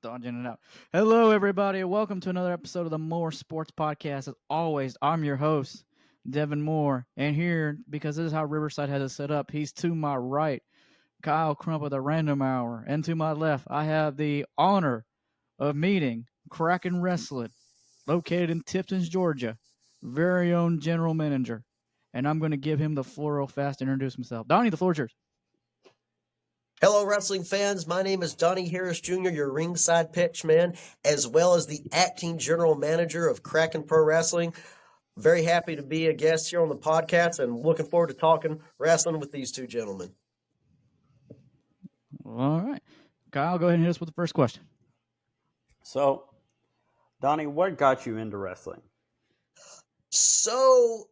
Dodging it out. Hello, everybody, and welcome to another episode of the More Sports Podcast. As always, I'm your host, Devin Moore, and here, because this is how Riverside has it set up, he's to my right, Kyle Crump of the Random Hour, and to my left, I have the honor of meeting Kraken Wrestling, located in Tipton, Georgia, very own general manager, and I'm going to give him the floor real fast to introduce himself. Donnie, the floor is yours. Hello, wrestling fans. My name is Donnie Harris Jr., your ringside pitchman, as well as the acting general manager of Kraken Pro Wrestling. Very happy to be a guest here on the podcast and looking forward to talking wrestling with these two gentlemen. All right. Kyle, go ahead and hit us with the first question. So, Donnie, what got you into wrestling? So,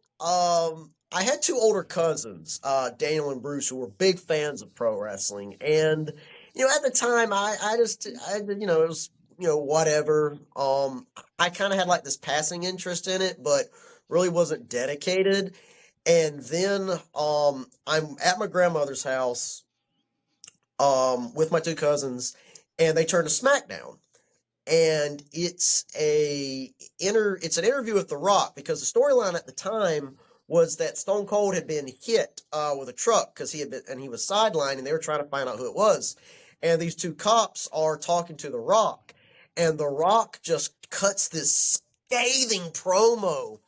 I had two older cousins, Daniel and Bruce, who were big fans of pro wrestling. And, at the time, it was, whatever. I kind of had like this passing interest in it, but really wasn't dedicated. And then, I'm at my grandmother's house, with my two cousins, and they turned to SmackDown. And it's an interview with The Rock, because the storyline at the time was that Stone Cold had been hit with a truck because he was sidelined, and they were trying to find out who it was. And these two cops are talking to The Rock, and The Rock just cuts this scathing promo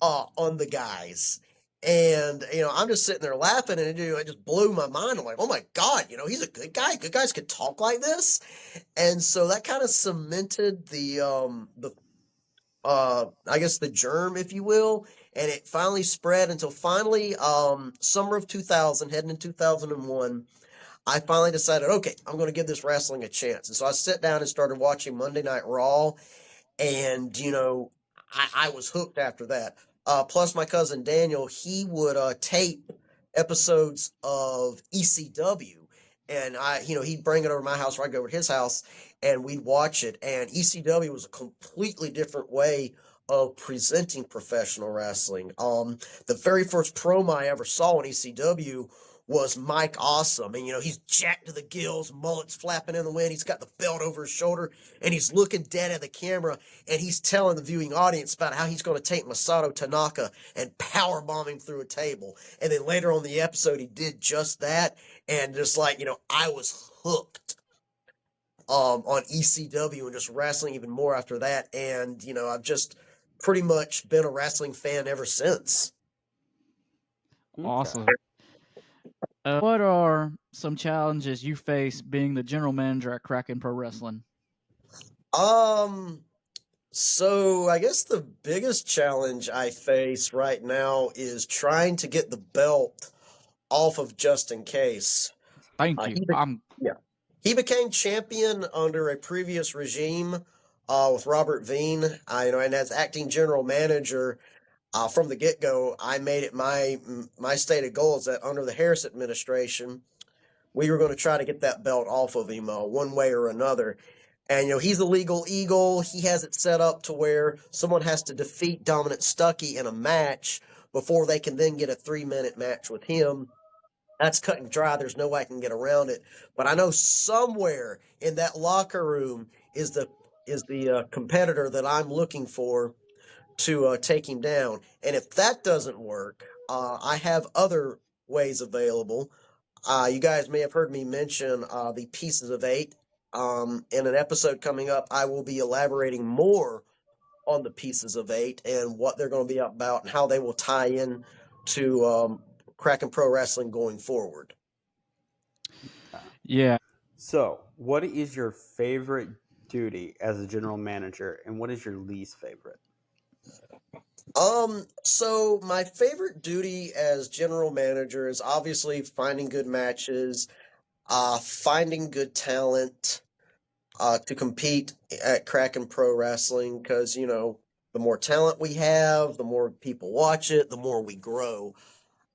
on the guys. And, I'm just sitting there laughing, and it just blew my mind. I'm like, oh my God, he's a good guy. Good guys could talk like this. And so that kind of cemented I guess the germ, if you will. And it finally spread until finally, summer of 2000, heading in 2001, I finally decided, okay, I'm going to give this wrestling a chance. And so I sat down and started watching Monday Night Raw. And, I was hooked after that. Plus, my cousin Daniel, he would tape episodes of ECW, and he'd bring it over to my house, or I'd go over to his house, and we'd watch it. And ECW was a completely different way of presenting professional wrestling. The very first promo I ever saw in ECW was Mike Awesome. And, he's jacked to the gills, mullets flapping in the wind. He's got the belt over his shoulder, and he's looking dead at the camera, and he's telling the viewing audience about how he's going to take Masato Tanaka and powerbomb him through a table. And then later on in the episode, he did just that. And just like, I was hooked on ECW and just wrestling even more after that. And, I've just pretty much been a wrestling fan ever since. Awesome. What are some challenges you face being the general manager at Kraken Pro Wrestling? So I guess the biggest challenge I face right now is trying to get the belt off of Just In Case. Thank you. He became champion under a previous regime with Robert Veen. And as acting general manager, from the get-go, I made it my stated goal is that under the Harris administration, we were going to try to get that belt off of him one way or another. And, he's a legal eagle. He has it set up to where someone has to defeat Dominant Stuckey in a match before they can then get a 3-minute match with him. That's cut and dry. There's no way I can get around it. But I know somewhere in that locker room is the competitor that I'm looking for to take him down. And if that doesn't work, I have other ways available. You guys may have heard me mention the Pieces of Eight. In an episode coming up, I will be elaborating more on the Pieces of Eight and what they're going to be about and how they will tie in to Kraken Pro Wrestling going forward. Yeah. So, what is your favorite duty as a general manager, and what is your least favorite? So my favorite duty as general manager is obviously finding good matches, finding good talent, to compete at Kraken Pro Wrestling, because, the more talent we have, the more people watch it, the more we grow.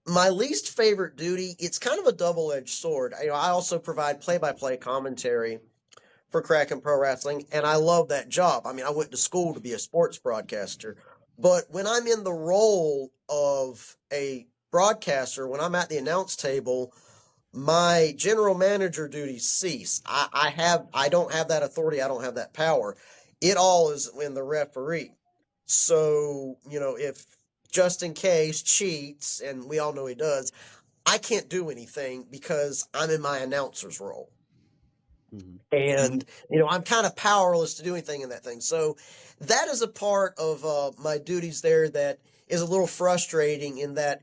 My least favorite duty, it's kind of a double-edged sword. I also provide play-by-play commentary for Kraken Pro Wrestling, and I love that job. I mean, I went to school to be a sports broadcaster, but when I'm in the role of a broadcaster, when I'm at the announce table, my general manager duties cease. I don't have that authority. I don't have that power. It all is in the referee. So, if just in case cheats, and we all know he does, I can't do anything because I'm in my announcer's role. Mm-hmm. And, I'm kind of powerless to do anything in that thing. So that is a part of my duties there that is a little frustrating in that,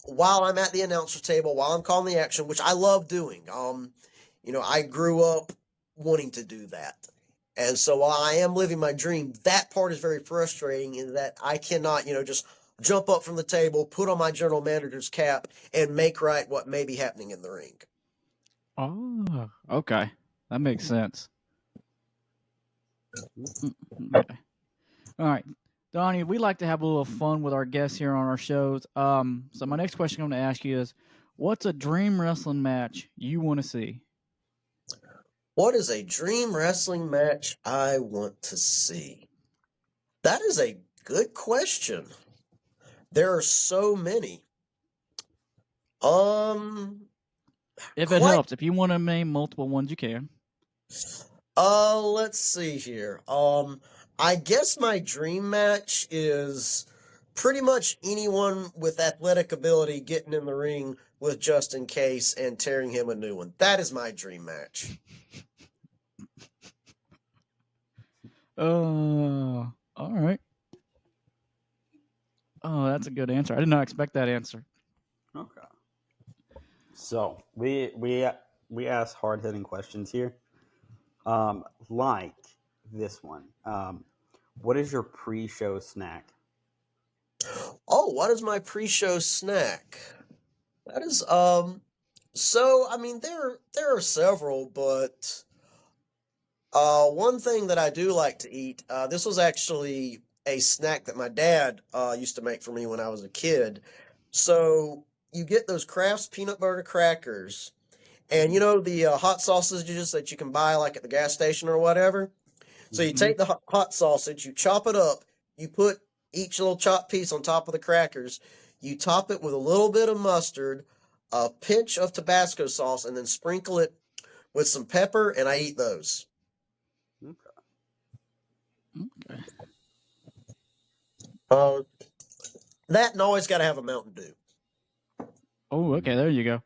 while I'm at the announcer table, while I'm calling the action, which I love doing, I grew up wanting to do that. And so while I am living my dream, that part is very frustrating in that I cannot, just jump up from the table, put on my general manager's cap, and make right what may be happening in the ring. Oh, okay. That makes sense. Mm-hmm. Okay. All right. Donnie, we like to have a little fun with our guests here on our shows. So my next question I'm going to ask you is, what's a dream wrestling match you want to see? What is a dream wrestling match I want to see? That is a good question. There are so many. If it Quite. helps, if you want to name multiple ones, you can. Let's see here. I guess my dream match is pretty much anyone with athletic ability getting in the ring with Just In Case and tearing him a new one. That is my dream match. All right. Oh, that's a good answer. I did not expect that answer. Okay. So we ask hard hitting questions here, like this one. What is your pre-show snack? Oh, what is my pre-show snack? That is so I mean there are several, but one thing that I do like to eat, this was actually a snack that my dad used to make for me when I was a kid. So you get those Kraft's peanut butter crackers, and the hot sausages that you can buy like at the gas station or whatever. So you Mm-hmm. take the hot sausage, you chop it up, you put each little chopped piece on top of the crackers, you top it with a little bit of mustard, a pinch of Tabasco sauce, and then sprinkle it with some pepper, and I eat those. Okay. Uh, that and always got to have a Mountain Dew. Oh, okay. There you go.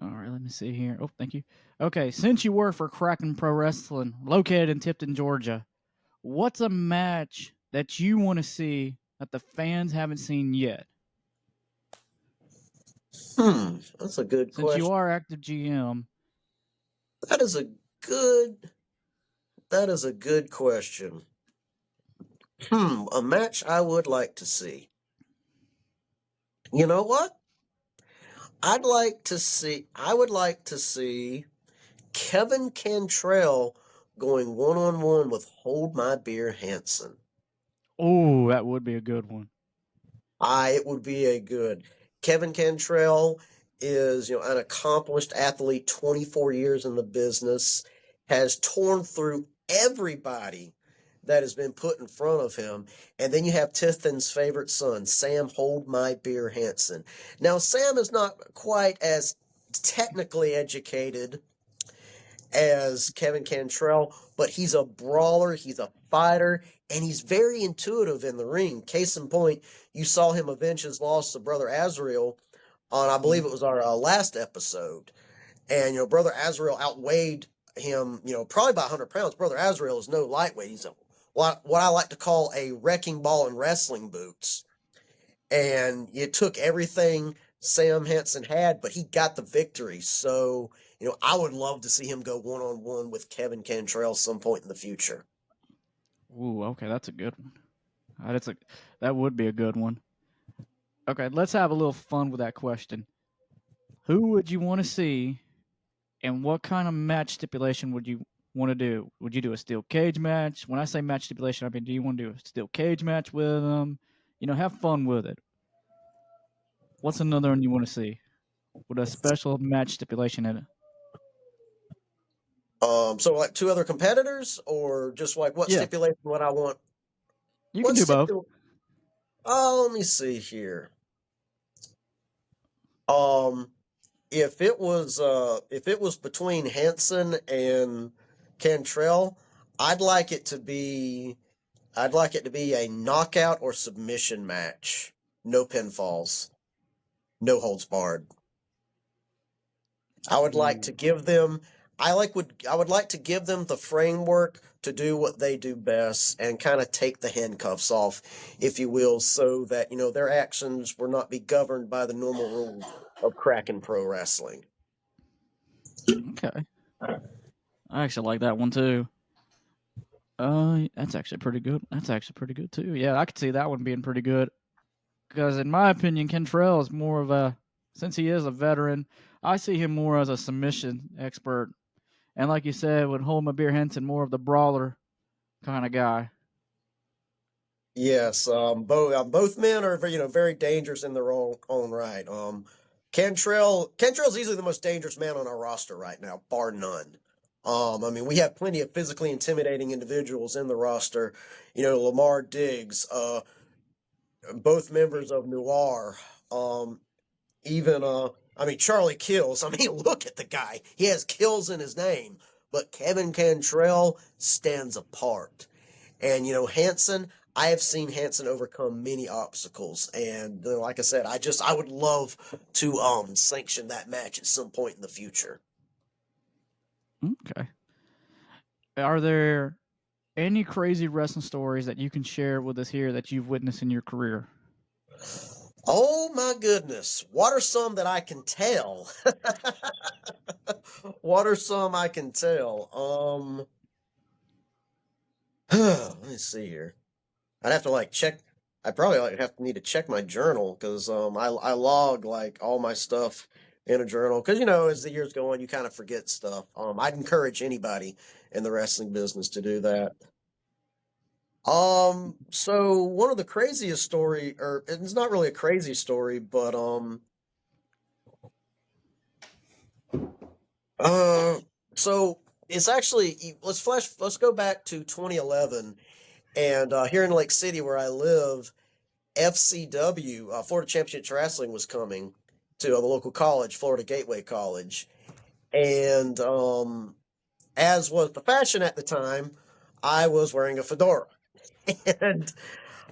All right. Let me see here. Oh, thank you. Okay. Since you work for Kraken Pro Wrestling, located in Tipton, Georgia, what's a match that you want to see that the fans haven't seen yet? That's a good Since you question. are active GM, That is a good. That is a good question. A match I would like to see. You know what? I would like to see Kevin Cantrell going one-on-one with Hold My Beer Hansen. oh, that would be a good one. It would be a good. Kevin Cantrell is, an accomplished athlete, 24 years in the business, has torn through everybody that has been put in front of him. And then you have Tiffin's favorite son, Sam Hold My Beer Hansen. Now, Sam is not quite as technically educated as Kevin Cantrell, but he's a brawler, he's a fighter, and he's very intuitive in the ring. Case in point, you saw him avenge his loss to Brother Azrael on, I believe it was our last episode. And, Brother Azrael outweighed him, probably by 100 pounds. Brother Azrael is no lightweight. He's what I like to call a wrecking ball in wrestling boots. And it took everything Sam Henson had, but he got the victory. So, I would love to see him go one-on-one with Kevin Cantrell some point in the future. Ooh, okay, that's a good one. That would be a good one. Okay, let's have a little fun with that question. Who would you want to see, and what kind of match stipulation would you want to do? Would you do a steel cage match? When I say match stipulation, I mean, do you want to do a steel cage match with them? Have fun with it. What's another one you want to see with a special match stipulation in it? So like two other competitors, or just like what Yeah, stipulation? What I want? you can What do both. stipulation? Oh, let me see here. Um, if it was between Hanson and Cantrell, I'd like it to be a knockout or submission match. No pinfalls, no holds barred. I would like to give them I would like to give them the framework to do what they do best and kind of take the handcuffs off, if you will, so that, their actions will not be governed by the normal rules of Kraken Pro Wrestling. Okay. I actually like that one too. That's actually pretty good. That's actually pretty good too. Yeah, I could see that one being pretty good. Because in my opinion, Kentrell is more of a, since he is a veteran, I see him more as a submission expert. And like you said, with Hold My Beer Henson, more of the brawler kind of guy. Yes, both men are very dangerous in their own right. Cantrell's easily the most dangerous man on our roster right now, bar none. I mean, we have plenty of physically intimidating individuals in the roster. Lamar Diggs, both members of Noir, even I mean Charlie Kills. I mean, look at the guy; he has kills in his name. But Kevin Cantrell stands apart. And Hanson, I have seen Hanson overcome many obstacles, and like I said, I would love to sanction that match at some point in the future. Okay. Are there any crazy wrestling stories that you can share with us here that you've witnessed in your career? Oh my goodness, what are some that I can tell? What are some I can tell? Let me see here. I'd have to check. I probably need to check my journal because I log all my stuff in a journal because as the years go on you kind of forget stuff. I'd encourage anybody in the wrestling business to do that. So one of the craziest story, or it's not really a crazy story, but so it's actually let's go back to 2011 and here in Lake City where I live. FCW, Florida Championship Wrestling, was coming to the local college, Florida Gateway College. And as was the fashion at the time, I was wearing a fedora. And,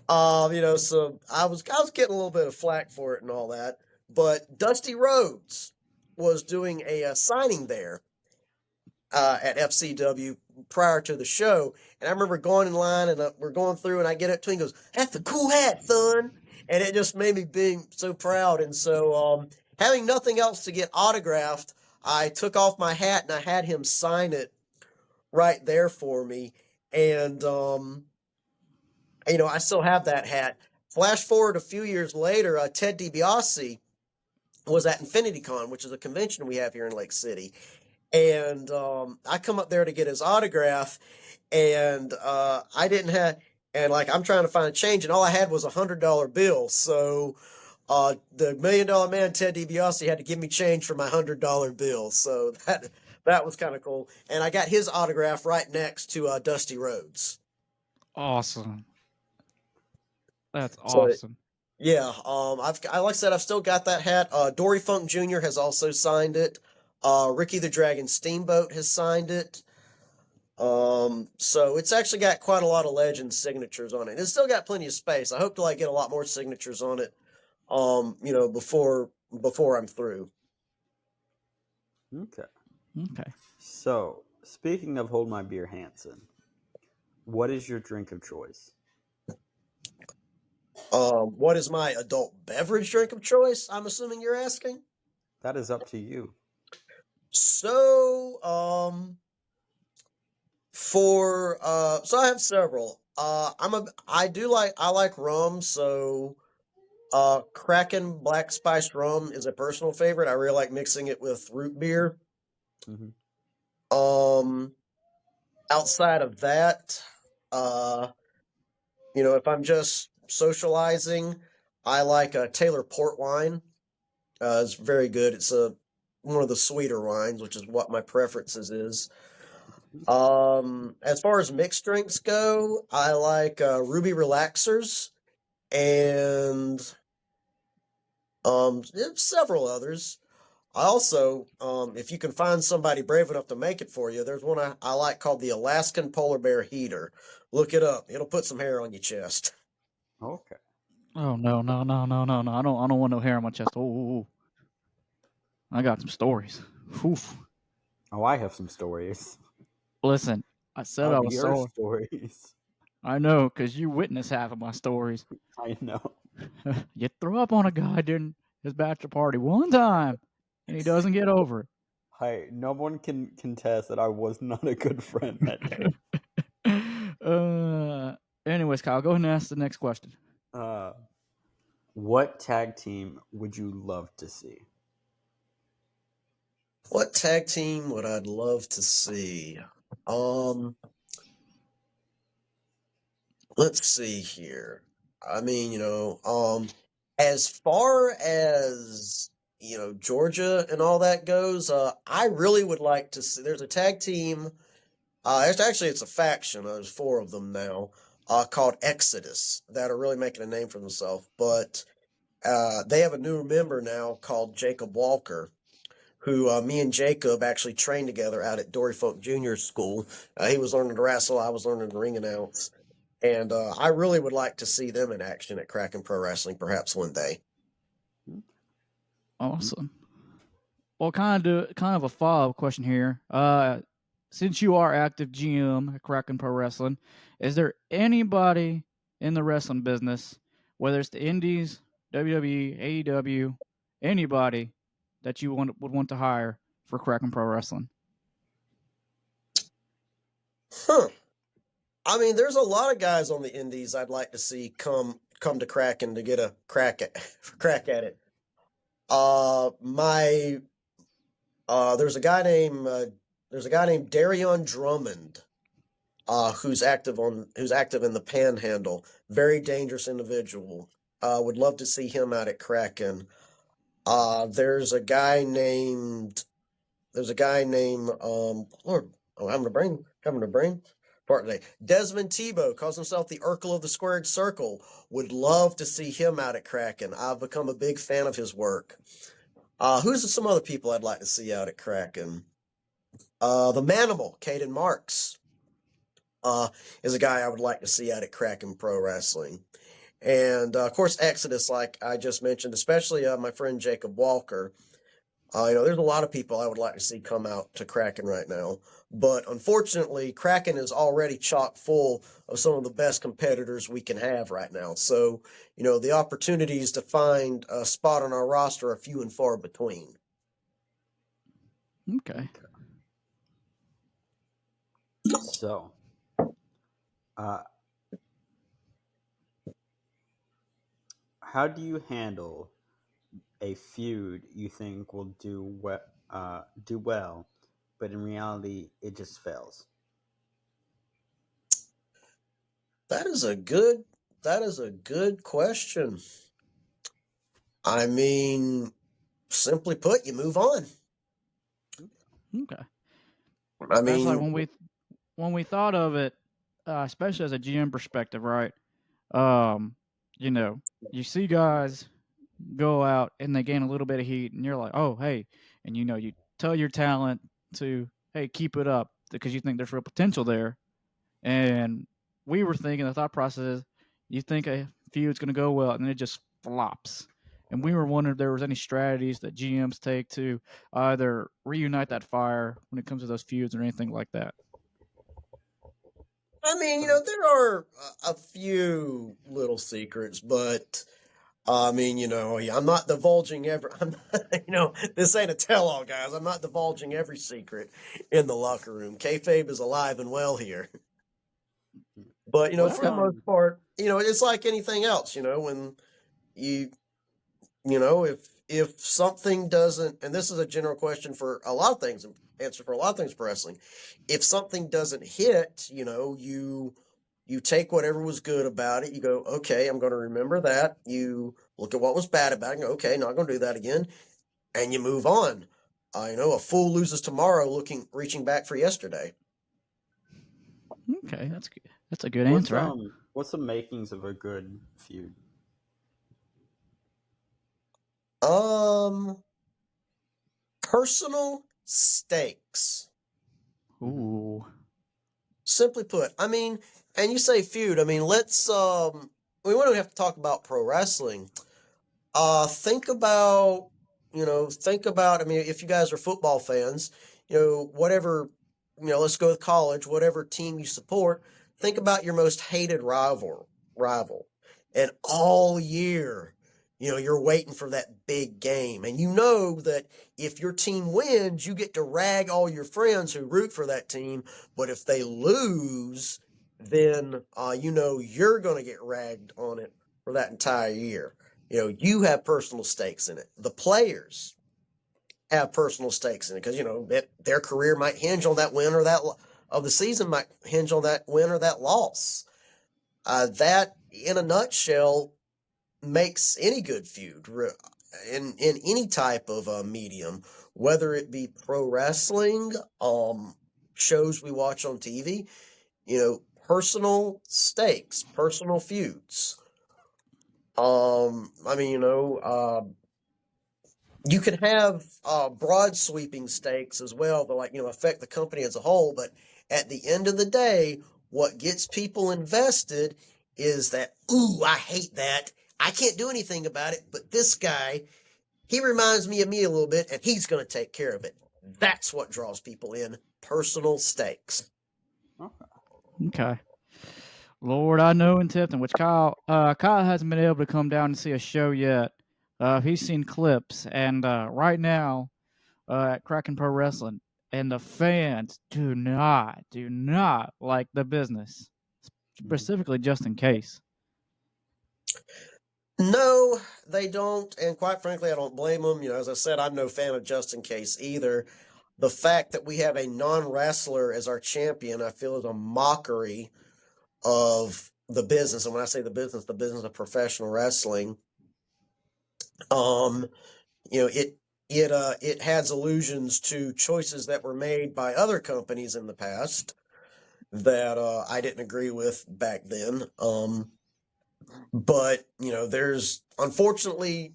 so I was getting a little bit of flack for it and all that. But Dusty Rhodes was doing a signing there at FCW prior to the show. And I remember going in line and we're going through and I get up to him and goes, "That's a cool hat, son." And it just made me being so proud. And so having nothing else to get autographed, I took off my hat and I had him sign it right there for me. And, I still have that hat. Flash forward a few years later, Ted DiBiase was at InfinityCon, which is a convention we have here in Lake City. And I come up there to get his autograph, and I didn't have, and I'm trying to find a change, and all I had was $100 bill. So the $1 Million Man Ted DiBiase had to give me change for my $100 bill. So that was kind of cool, and I got his autograph right next to Dusty Rhodes. Awesome. That's So awesome. yeah, like I said, I've still got that hat. Dory Funk Jr. has also signed it. Ricky the Dragon Steamboat has signed it. So it's actually got quite a lot of legend signatures on it. It's still got plenty of space. I hope to get a lot more signatures on it. Before I'm through. Okay. Okay. So, speaking of Hold My Beer Hanson, what is your drink of choice? What is my adult beverage drink of choice? I'm assuming you're asking. That is up to you. So, so I have several. I like rum, so Kraken Black Spiced Rum is a personal favorite. I really like mixing it with root beer. Mm-hmm. Outside of that, if I'm just socializing, I like a Taylor Port wine. It's very good. It's one of the sweeter wines, which is what my preferences is. As far as mixed drinks go, I like Ruby Relaxers and several others. I also, if you can find somebody brave enough to make it for you, there's one I like called the Alaskan Polar Bear Heater. Look it up. It'll put some hair on your chest. Okay. Oh no, no, no, no, no, no! I don't want no hair on my chest. Oh, I got some stories. Oof. Oh, I have some stories. Listen, I said Oh, I was your so. stories. I know, cause you witnessed half of my stories. I know. You threw up on a guy during his bachelor party one time, and he doesn't get over it. Hey, no one can contest that I was not a good friend that day. Anyways, Kyle, go ahead and ask the next question. Uh, what tag team would you love to see? What tag team would I love to see? Um, let's see here. I mean, as far as Georgia and all that goes, I really would like to see. There's a tag team. It's a faction. There's four of them now. Called Exodus that are really making a name for themselves. But they have a new member now called Jacob Walker, who me and Jacob actually trained together out at Dory Folk Junior School. He was learning to wrestle. I was learning to ring announce. And I really would like to see them in action at Kraken Pro Wrestling perhaps one day. Awesome. Well, kind of a follow up question here. Since you are active GM at Kraken Pro Wrestling, is there anybody in the wrestling business, whether it's the Indies, WWE, AEW, anybody that you would want to hire for Kraken Pro Wrestling? Huh. I mean, there's a lot of guys on the indies I'd like to see come to Kraken to get a crack at it. My there's a guy named Darion Drummond, who's active in the Panhandle. Very dangerous individual. Would love to see him out at Kraken. There's a guy named Lord, oh, having a brain part today. Desmond Tebow calls himself the Urkel of the Squared Circle. Would love to see him out at Kraken. I've become a big fan of his work. Who's some other people I'd like to see out at Kraken? The Manimal, Caden Marks, is a guy I would like to see out at Kraken Pro Wrestling. And, of course, Exodus, like I just mentioned, especially my friend Jacob Walker. There's a lot of people I would like to see come out to Kraken right now. But unfortunately, Kraken is already chock full of some of the best competitors we can have right now. So, the opportunities to find a spot on our roster are few and far between. Okay. So, how do you handle a feud you think will do well, but in reality it just fails? That is a good question. I mean, simply put, you move on. Okay. I That's like mean, when we thought of it, especially as a GM perspective, right? Um, you see guys go out and they gain a little bit of heat, and you're like, oh, hey, and you tell your talent to, hey, keep it up because you think there's real potential there. And we were thinking the thought process is, you think a feud's going to go well, and then it just flops. And we were wondering if there was any strategies that GMs take to either reunite that fire when it comes to those feuds or anything like that. I mean, there are a few little secrets, but I mean, I'm not divulging every. I'm not, this ain't a tell-all, guys. I'm not divulging every secret in the locker room. Kayfabe is alive and well here. But What's for the most part, it's like anything else. When you, if something doesn't, and this is a general question for a lot of things, answer for a lot of things for wrestling. If something doesn't hit, you take whatever was good about it. You go, okay, I'm going to remember that. You look at what was bad about it. And go, okay, not going to do that again, and you move on. A fool loses tomorrow, reaching back for yesterday. Okay, that's good. That's a good answer. Right? What's the makings of a good feud? Um, Personal stakes. Ooh. Simply put, I mean, and you say feud. I mean, let's we don't have to talk about pro wrestling. Think about, I mean, if you guys are football fans, whatever, let's go with college, whatever team you support, think about your most hated rival. And all year, you're waiting for that big game. And you know that if your team wins, you get to rag all your friends who root for that team. But if they lose, then, you're going to get ragged on it for that entire year. You have personal stakes in it. The players have personal stakes in it because their career might hinge on that win or that of the season might hinge on that win or that loss. That, in a nutshell, makes any good feud in any type of medium, whether it be pro wrestling, shows we watch on TV. Personal stakes, personal feuds. I mean, you can have broad sweeping stakes as well that affect the company as a whole. But at the end of the day, what gets people invested is that, ooh, I hate that. I can't do anything about it, but this guy, he reminds me of me a little bit, and he's going to take care of it. That's what draws people in. Personal stakes. Okay. Lord, I know in Tipton, which Kyle hasn't been able to come down and see a show yet. He's seen clips, and right now at Kraken Pro Wrestling, and the fans do not like the business, specifically just in case. No, they don't, and quite frankly, I don't blame them. As I said, I'm no fan of Just in Case either. The fact that we have a non-wrestler as our champion, I feel, is a mockery of the business. And when I say the business of professional wrestling, it has allusions to choices that were made by other companies in the past that I didn't agree with back then. But there's unfortunately,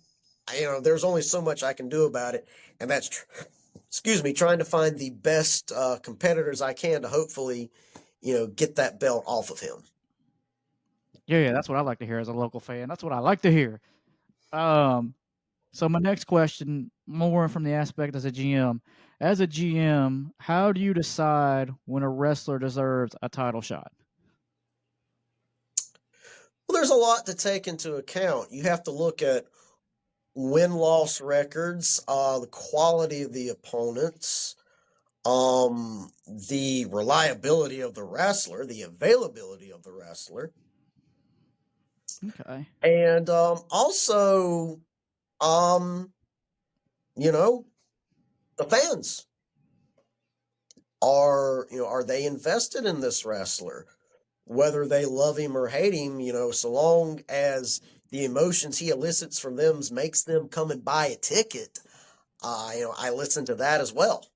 there's only so much I can do about it, and that's trying to find the best competitors I can to hopefully, get that belt off of him. Yeah, that's what I like to hear as a local fan. That's what I like to hear. So my next question, more from the aspect as a GM. As a GM, how do you decide when a wrestler deserves a title shot? Well, there's a lot to take into account. You have to look at win-loss records, the quality of the opponents, the reliability of the wrestler, the availability of the wrestler. Okay. And also, the fans are they invested in this wrestler? Whether they love him or hate him, so long as the emotions he elicits from them makes them come and buy a ticket, I listen to that as well.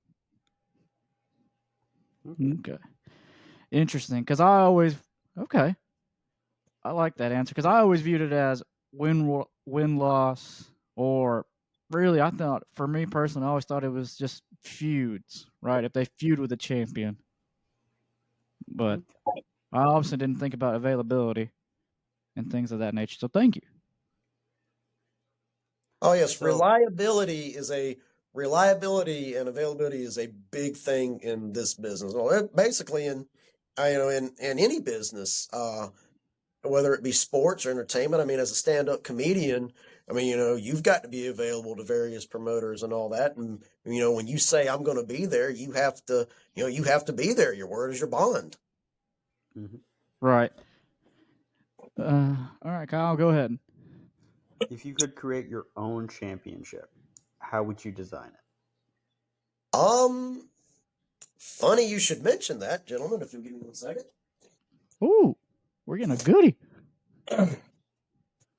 Okay. Interesting. Because I like that answer because I always viewed it as win loss, or really I thought, for me personally, I always thought it was just feuds, right? If they feud with the champion, but I obviously didn't think about availability and things of that nature. So thank you. Oh yes, So, reliability and availability is a big thing in this business. Well, basically in any business, whether it be sports or entertainment. I mean, as a stand-up comedian, I mean, you've got to be available to various promoters and all that. And when you say I'm going to be there, you have to be there. Your word is your bond. Right. All right, Kyle, go ahead. if you could create your own championship, how would you design it? Funny you should mention that, gentlemen. If you'll give me 1 second. Ooh, we're getting a goodie.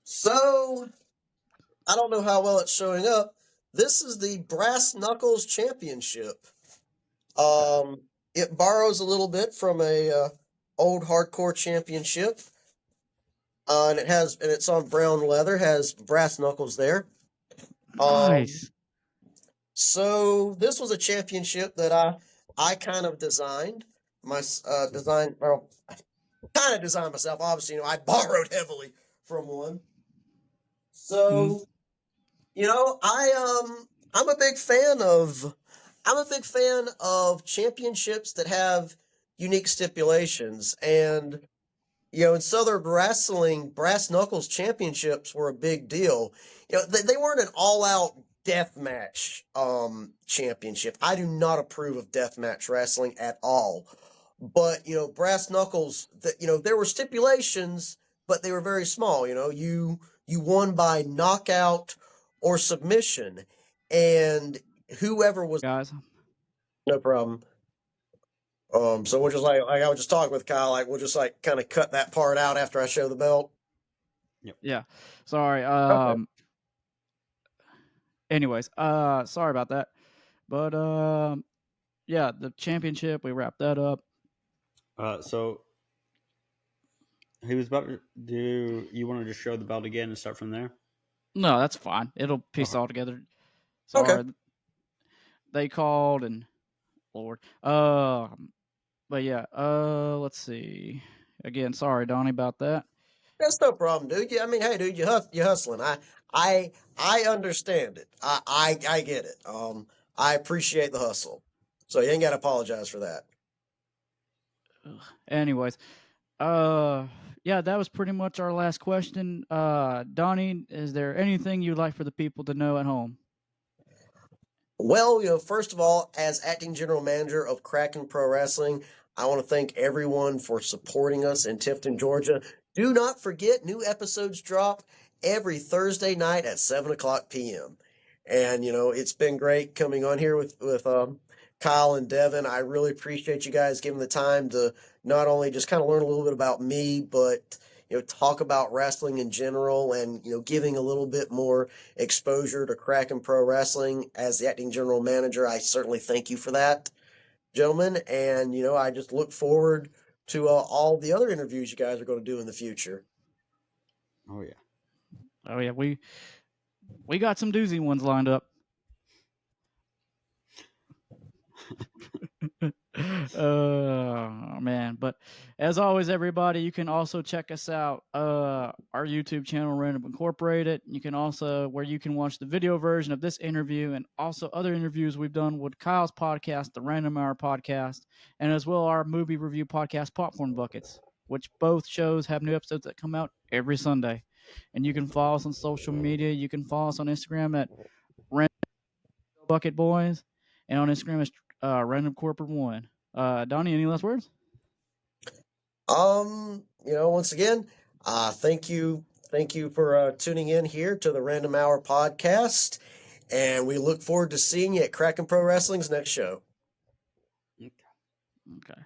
So, I don't know how well it's showing up. This is the Brass Knuckles Championship. It borrows a little bit from a old hardcore championship. And it's on brown leather, has brass knuckles there. Nice. So this was a championship that I kind of designed. My design, well, kind of designed myself. Obviously, I borrowed heavily from one. Mhm. So I'm a big fan of championships that have unique stipulations. And in Southern wrestling, brass knuckles championships were a big deal. They weren't an all-out death match championship. I do not approve of death match wrestling at all. But brass knuckles, there were stipulations, but they were very small. You won by knockout or submission, and whoever was Guys. no problem. So we'll just like I was just talking with Kyle, like we'll just like kind of cut that part out after I show the belt. Yeah. Sorry. Okay. Anyways, sorry about that. But yeah, the championship, we wrapped that up. So he was about to do. You want to just show the belt again and start from there? No, that's fine. It'll piece Okay. all together. Okay. Sorry. They called and Lord. But yeah, let's see. Again, sorry, Donnie, about that. That's no problem, dude. I mean, hey, dude, you hustling. I understand it. I get it. I appreciate the hustle. So you ain't got to apologize for that. Anyways, yeah, that was pretty much our last question. Donnie, is there anything you'd like for the people to know at home? Well, first of all, as acting general manager of Kraken Pro Wrestling, I want to thank everyone for supporting us in Tifton, Georgia. Do not forget, new episodes drop every Thursday night at 7:00 p.m. And it's been great coming on here with Kyle and Devin. I really appreciate you guys giving the time to not only just kind of learn a little bit about me, but talk about wrestling in general, and giving a little bit more exposure to Kraken Pro Wrestling as the acting general manager. I certainly thank you for that, gentlemen. And I just look forward to all the other interviews you guys are going to do in the future. Oh yeah. Oh yeah, we got some doozy ones lined up. Oh man, but as always, everybody, you can also check us out our YouTube channel, Random Incorporated. You can also where you can watch the video version of this interview and also other interviews we've done with Kyle's podcast, the Random Hour podcast, and as well our movie review podcast, Popcorn Buckets, which both shows have new episodes that come out every Sunday. And you can follow us on social media. You can follow us on Instagram at Random Bucket Boys, and on Instagram is Random Corporate One. Donnie, any last words? Once again, thank you for tuning in here to the Random Hour podcast, and we look forward to seeing you at Kraken Pro Wrestling's next show. Okay.